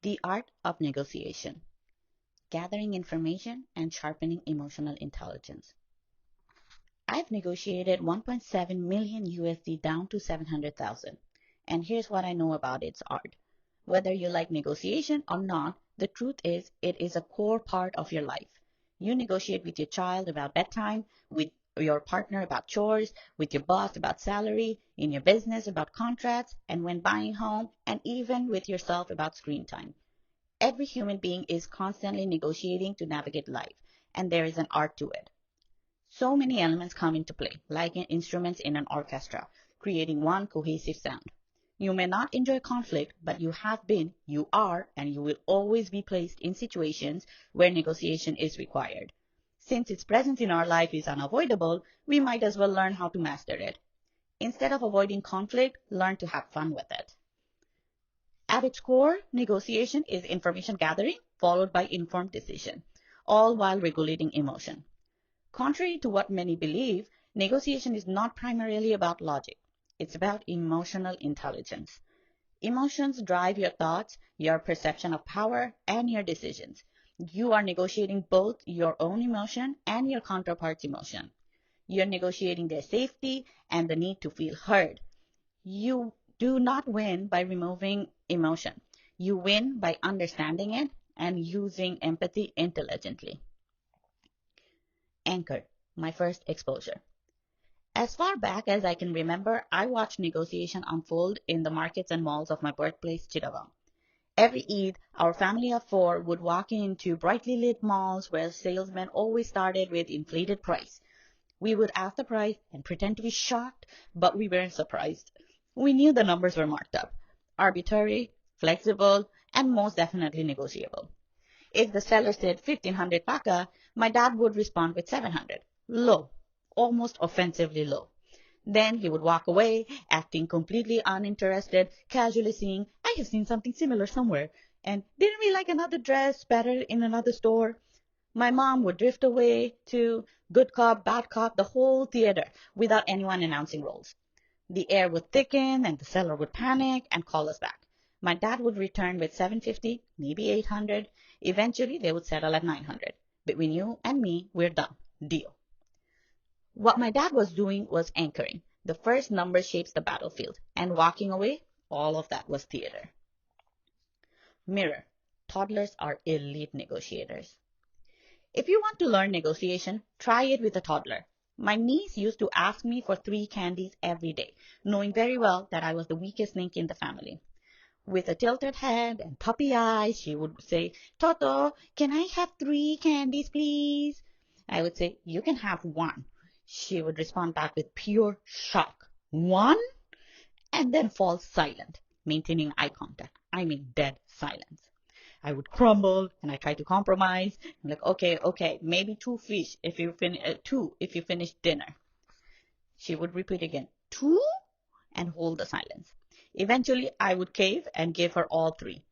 The art of negotiation, gathering information and sharpening emotional intelligence. I've negotiated 1.7 million USD down to 700,000. And here's what I know about its art. Whether you like negotiation or not, the truth is it is a core part of your life. You negotiate with your child about bedtime, with your partner about chores, with your boss about salary, in your business about contracts, and when buying home, and even with yourself about screen time. Every human being is constantly negotiating to navigate life, and there is an art to it. So many elements come into play, like instruments in an orchestra, creating one cohesive sound. You may not enjoy conflict, but you have been, you are, and you will always be placed in situations where negotiation is required. Since its presence in our life is unavoidable, we might as well learn how to master it. Instead of avoiding conflict, learn to have fun with it. At its core, negotiation is information gathering followed by informed decision, all while regulating emotion. Contrary to what many believe, negotiation is not primarily about logic. It's about emotional intelligence. Emotions drive your thoughts, your perception of power, and your decisions. You are negotiating both your own emotion and your counterpart's emotion. You're negotiating their safety and the need to feel heard. You do not win by removing emotion. You win by understanding it and using empathy intelligently. Anchor, my first exposure. As far back as I can remember, I watched negotiation unfold in the markets and malls of my birthplace, Chittagong. Every Eid, our family of four would walk into brightly lit malls where salesmen always started with inflated price. We would ask the price and pretend to be shocked, but we weren't surprised. We knew the numbers were marked up, arbitrary, flexible, and most definitely negotiable. If the seller said 1500 taka, my dad would respond with 700. Low, almost offensively low. Then he would walk away, acting completely uninterested, casually saying, I have seen something similar somewhere. And didn't we like another dress better in another store? My mom would drift away to good cop, bad cop, the whole theater without anyone announcing roles. The air would thicken and the seller would panic and call us back. My dad would return with 750, maybe 800. Eventually, they would settle at 900. Between you and me, we're done. Deal. What my dad was doing was anchoring. The first number shapes the battlefield, and walking away, all of that was theater. Mirror. Toddlers are elite negotiators. If you want to learn negotiation, try it with a toddler. My niece used to ask me for 3 candies every day, knowing very well that I was the weakest link in the family. With a tilted head and puppy eyes, she would say, Toto, can I have 3 candies, please? I would say, you can have one. She would respond back with pure shock. One? And then fall silent, maintaining eye contact. I mean, dead silence. I would crumble and I try to compromise. I'm like, okay, maybe 2 fish if you finish, two if you finish dinner. She would repeat again, 2? And hold the silence. Eventually, I would cave and give her all 3.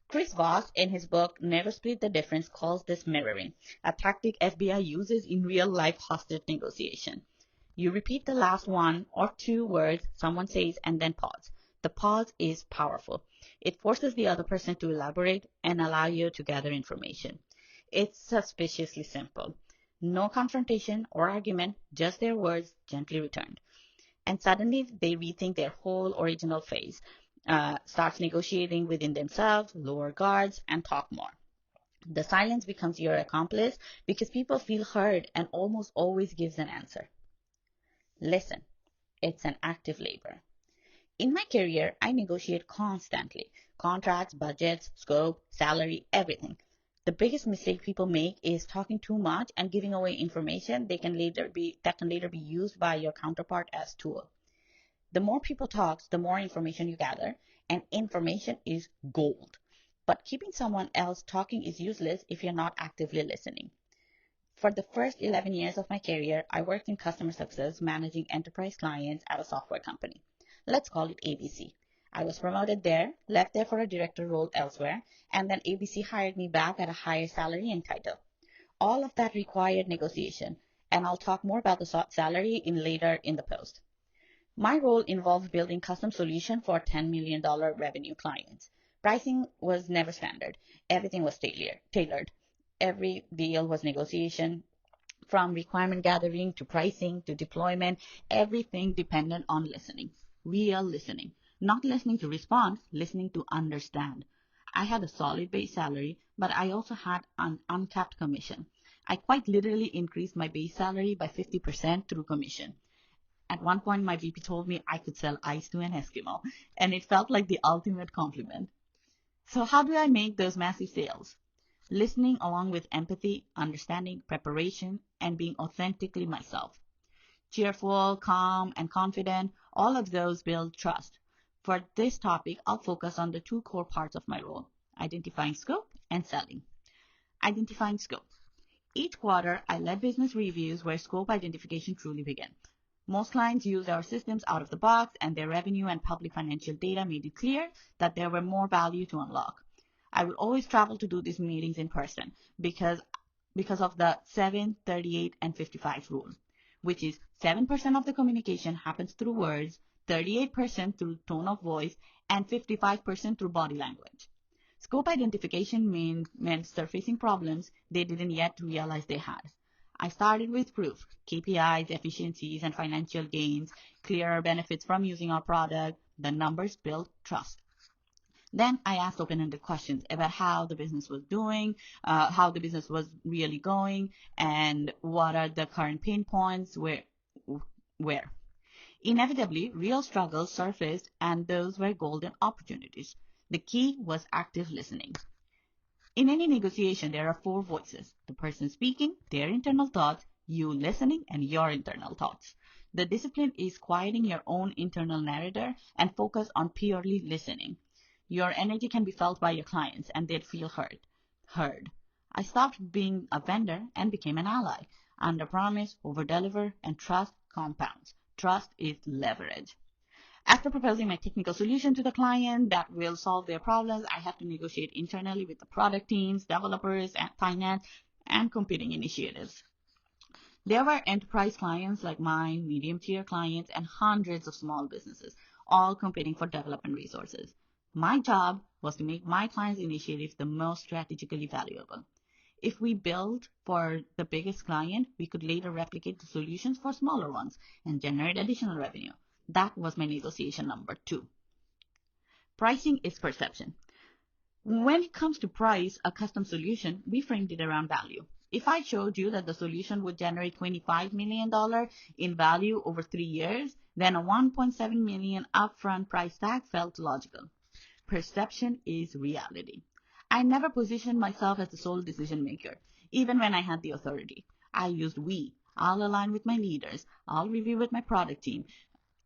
Chris Voss, in his book Never Split the Difference, calls this mirroring, a tactic FBI uses in real-life hostage negotiation. You repeat the last 1 or 2 words someone says and then pause. The pause is powerful. It forces the other person to elaborate and allow you to gather information. It's suspiciously simple. No confrontation or argument, just their words gently returned. And suddenly they rethink their whole original phase, starts negotiating within themselves, lower guards, and talk more. The silence becomes your accomplice because people feel heard and almost always gives an answer. Listen, it's an active labor. In my career, I negotiate constantly. Contracts, budgets, scope, salary, everything. The biggest mistake people make is talking too much and giving away information that can later be used by your counterpart as tool. The more people talk, the more information you gather, and information is gold. But keeping someone else talking is useless if you're not actively listening. For the first 11 years of my career, I worked in customer success managing enterprise clients at a software company. Let's call it ABC. I was promoted there, left there for a director role elsewhere, and then ABC hired me back at a higher salary and title. All of that required negotiation, and I'll talk more about the salary later in the post. My role involved building custom solutions for $10 million revenue clients, Pricing was never standard. Everything was tailored. Every deal was negotiation, from requirement gathering to pricing to deployment. Everything depended on listening, real listening. Not listening to respond, listening to understand. I had a solid base salary, but I also had an uncapped commission. I quite literally increased my base salary by 50% through commission. At one point, my VP told me I could sell ice to an Eskimo, and it felt like the ultimate compliment. So how do I make those massive sales? Listening along with empathy, understanding, preparation, and being authentically myself. Cheerful, calm, and confident, all of those build trust. For this topic, I'll focus on the two core parts of my role, identifying scope and selling. Identifying scope. Each quarter, I led business reviews where scope identification truly began. Most clients used our systems out of the box, and their revenue and public financial data made it clear that there were more value to unlock. I would always travel to do these meetings in person because of the 7, 38, and 55 rule, which is 7% of the communication happens through words, 38% through tone of voice, and 55% through body language. Scope identification meant surfacing problems they didn't yet realize they had. I started with proof, KPIs, efficiencies, and financial gains, clearer benefits from using our product. The numbers built trust. Then I asked open-ended questions about how the business was doing, how the business was really going, and what are the current pain points, where. Inevitably, real struggles surfaced, and those were golden opportunities. The key was active listening. In any negotiation, there are four voices: the person speaking, their internal thoughts, you listening, and your internal thoughts. The discipline is quieting your own internal narrator and focus on purely listening. Your energy can be felt by your clients, and they'd feel heard. I stopped being a vendor and became an ally. Under promise, over deliver, and trust compounds. Trust is leverage. After proposing my technical solution to the client that will solve their problems, I have to negotiate internally with the product teams, developers, and finance, and competing initiatives. There were enterprise clients like mine, medium-tier clients, and hundreds of small businesses, all competing for development resources. My job was to make my clients' initiatives the most strategically valuable. If we built for the biggest client, we could later replicate the solutions for smaller ones and generate additional revenue. That was my negotiation number 2. Pricing is perception. When it comes to price a custom solution, we framed it around value. If I showed you that the solution would generate $25 million in value over 3 years, then a $1.7 million upfront price tag felt logical. Perception is reality. I never positioned myself as the sole decision maker, even when I had the authority. I used we. I'll align with my leaders. I'll review with my product team.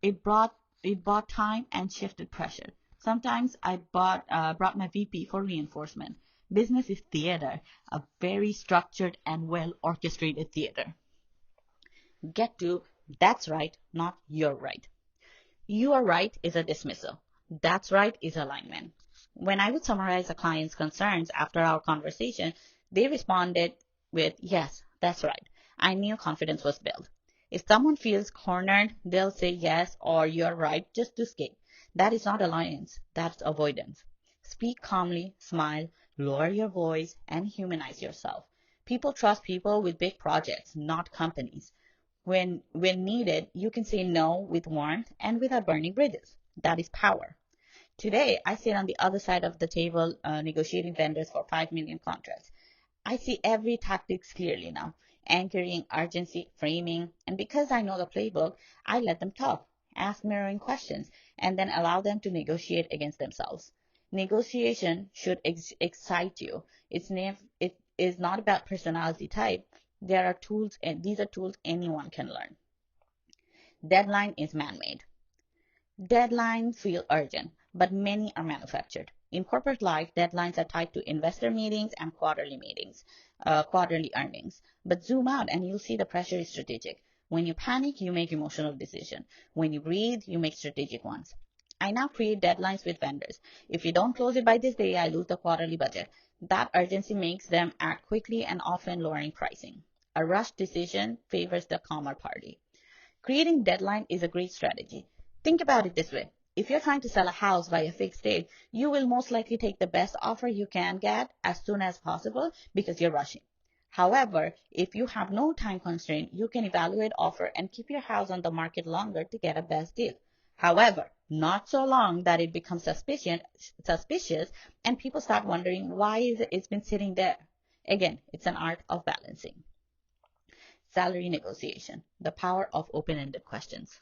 It bought time and shifted pressure. Sometimes I brought my VP for reinforcement. Business is theater, a very structured and well-orchestrated theater. Get to, that's right, not you're right. You are right is a dismissal. That's right is alignment. When I would summarize a client's concerns after our conversation, they responded with, yes, that's right. I knew confidence was built. If someone feels cornered, they'll say yes or you're right just to escape. That is not alliance, that's avoidance. Speak calmly, smile, lower your voice, and humanize yourself. People trust people with big projects, not companies. When needed, you can say no with warmth and without burning bridges. That is power. Today, I sit on the other side of the table negotiating vendors for 5 million contracts. I see every tactics clearly now: anchoring, urgency, framing, and because I know the playbook, I let them talk, ask mirroring questions, and then allow them to negotiate against themselves. Negotiation should excite you. It is not about personality type. There are tools, and these are tools anyone can learn. Deadline is man-made. Deadlines feel urgent, but many are manufactured. In corporate life, deadlines are tied to investor meetings and quarterly earnings. But zoom out and you'll see the pressure is strategic. When you panic, you make emotional decisions. When you breathe, you make strategic ones. I now create deadlines with vendors. If you don't close it by this day, I lose the quarterly budget. That urgency makes them act quickly and often lowering pricing. A rushed decision favors the calmer party. Creating deadline is a great strategy. Think about it this way. If you're trying to sell a house by a fixed date, you will most likely take the best offer you can get as soon as possible because you're rushing. However, if you have no time constraint, you can evaluate offer and keep your house on the market longer to get a best deal. However, not so long that it becomes suspicious and people start wondering why it's been sitting there. Again, it's an art of balancing. Salary negotiation, the power of open-ended questions.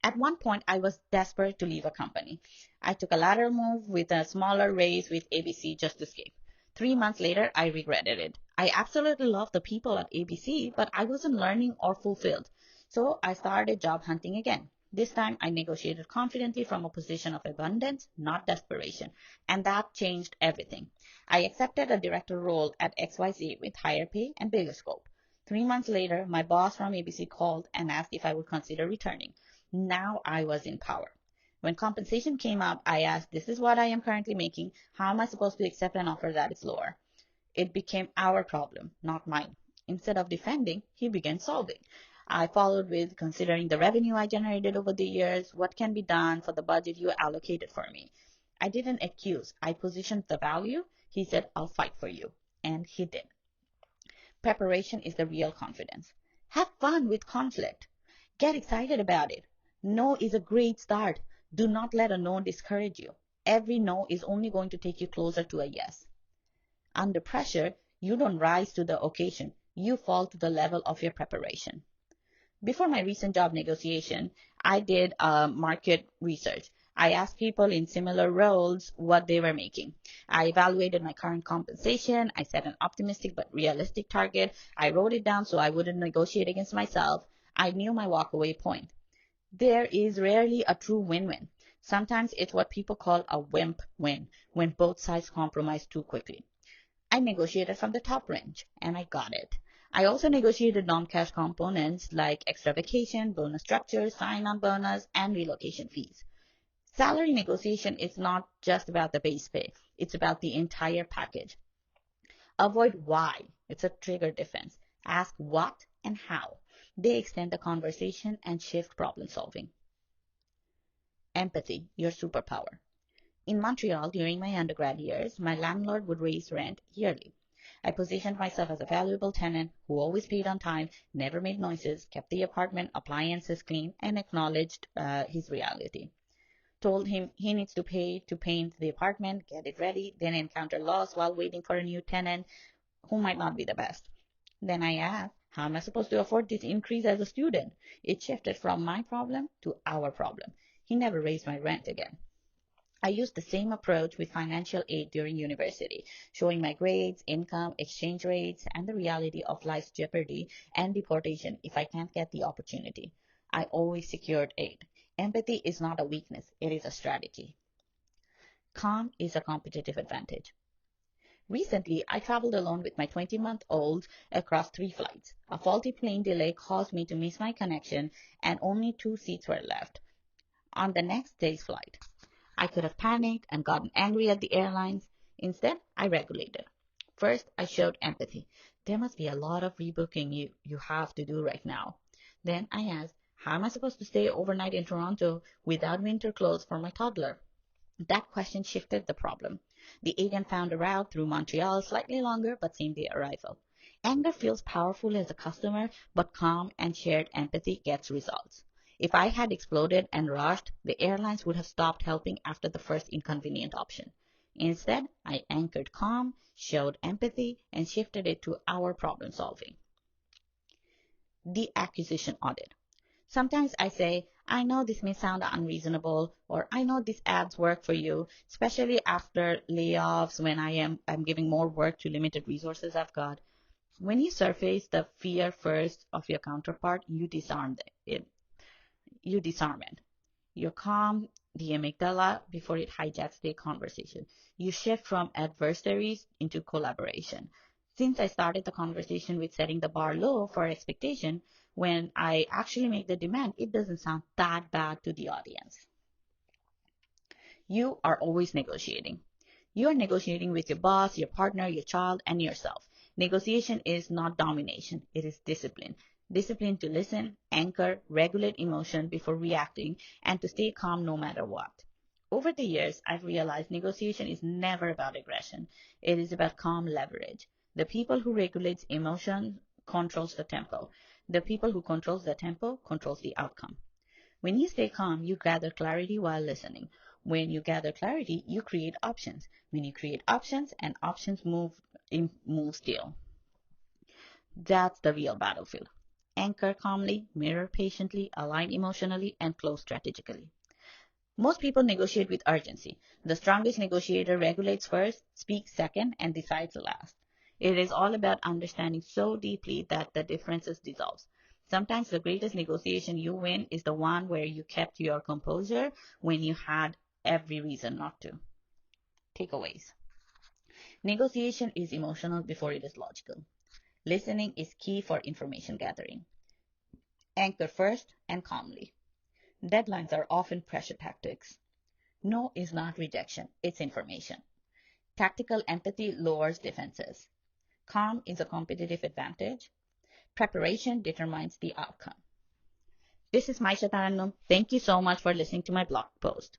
At one point, I was desperate to leave a company. I took a lateral move with a smaller raise with ABC just to escape. 3 months later, I regretted it. I absolutely loved the people at ABC, but I wasn't learning or fulfilled. So I started job hunting again. This time, I negotiated confidently from a position of abundance, not desperation. And that changed everything. I accepted a director role at XYZ with higher pay and bigger scope. 3 months later, my boss from ABC called and asked if I would consider returning. Now I was in power. When compensation came up, I asked, this is what I am currently making. How am I supposed to accept an offer that is lower? It became our problem, not mine. Instead of defending, he began solving. I followed with considering the revenue I generated over the years, what can be done for the budget you allocated for me. I didn't accuse, I positioned the value. He said, I'll fight for you. And he did. Preparation is the real confidence. Have fun with conflict. Get excited about it. No is a great start. Do not let a no discourage you. Every no is only going to take you closer to a yes. Under pressure, you don't rise to the occasion. You fall to the level of your preparation. Before my recent job negotiation, I did market research. I asked people in similar roles what they were making. I evaluated my current compensation. I set an optimistic but realistic target. I wrote it down so I wouldn't negotiate against myself. I knew my walkaway point. There is rarely a true win-win. Sometimes it's what people call a wimp win, when both sides compromise too quickly. I negotiated from the top range, and I got it. I also negotiated non-cash components like extra vacation, bonus structures, sign-on bonus, and relocation fees. Salary negotiation is not just about the base pay. It's about the entire package. Avoid why. It's a trigger defense. Ask what and how. They extend the conversation and shift problem solving. Empathy, your superpower. In Montreal, during my undergrad years, my landlord would raise rent yearly. I positioned myself as a valuable tenant who always paid on time, never made noises, kept the apartment appliances clean, and acknowledged his reality. Told him he needs to pay to paint the apartment, get it ready, then encounter loss while waiting for a new tenant who might not be the best. Then I asked, how am I supposed to afford this increase as a student? It shifted from my problem to our problem. He never raised my rent again. I used the same approach with financial aid during university, showing my grades, income, exchange rates, and the reality of life's jeopardy and deportation if I can't get the opportunity. I always secured aid. Empathy is not a weakness, it is a strategy. Calm is a competitive advantage. Recently, I traveled alone with my 20-month-old across 3 flights. A faulty plane delay caused me to miss my connection, and only 2 seats were left on the next day's flight. I could have panicked and gotten angry at the airlines. Instead, I regulated. First, I showed empathy. There must be a lot of rebooking you have to do right now. Then I asked, how am I supposed to stay overnight in Toronto without winter clothes for my toddler? That question shifted the problem. The agent found a route through Montreal, slightly longer but same-day arrival. Anger feels powerful as a customer, but calm and shared empathy gets results. If I had exploded and rushed, the airlines would have stopped helping after the first inconvenient option. Instead, I anchored calm, showed empathy, and shifted it to our problem solving. The acquisition audit. Sometimes I say, I know this may sound unreasonable, or I know these ads work for you, especially after layoffs when I'm giving more work to limited resources I've got. When you surface the fear first of your counterpart, you disarm it. You disarm it. You calm the amygdala before it hijacks the conversation. You shift from adversaries into collaboration. Since I started the conversation with setting the bar low for expectation, when I actually make the demand, it doesn't sound that bad to the audience. You are always negotiating. You are negotiating with your boss, your partner, your child, and yourself. Negotiation is not domination, it is discipline. discipline to listen, anchor, regulate emotion before reacting, and to stay calm no matter what. Over the years, I've realized negotiation is never about aggression. It is about calm leverage. The people who regulates emotion controls the tempo. The people who controls the tempo controls the outcome. When you stay calm, you gather clarity while listening. When you gather clarity, you create options. When you create options, and options move still. That's the real battlefield. Anchor calmly, mirror patiently, align emotionally, and close strategically. Most people negotiate with urgency. The strongest negotiator regulates first, speaks second, and decides last. It is all about understanding so deeply that the differences dissolve. Sometimes the greatest negotiation you win is the one where you kept your composure when you had every reason not to. Takeaways. Negotiation is emotional before it is logical. Listening is key for information gathering. Anchor first and calmly. Deadlines are often pressure tactics. No is not rejection, it's information. Tactical empathy lowers defenses. Calm is a competitive advantage. Preparation determines the outcome. This is Maisha Tarannum. Thank you so much for listening to my blog post.